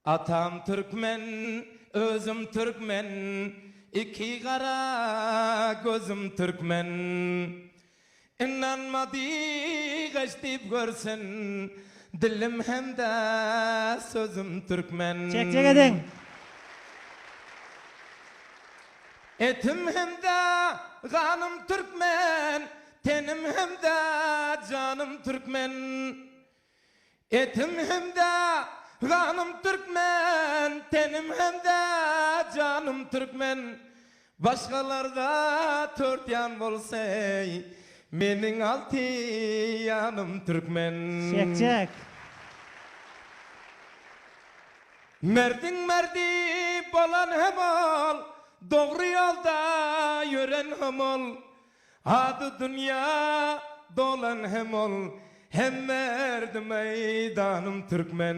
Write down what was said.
Atam Türkmen, özüm Türkmen, iki kara gözüm Türkmen. İnanmadı geçtip görsen, dilim hem de sözüm Türkmen. Çek edin. Etim hem de kanım Türkmen, tenim hem de canım Türkmen. Etim hem de kanım Türkmen, tenim hem de canım Türkmen. Başkalarda dört yan bolsay, menin altı yanım Türkmen. Çek. Merdin merdi bolan hem ol, doğru yolda yören hem ol. Adı dünya dolan hem ol, hem merdi meydanım Türkmen.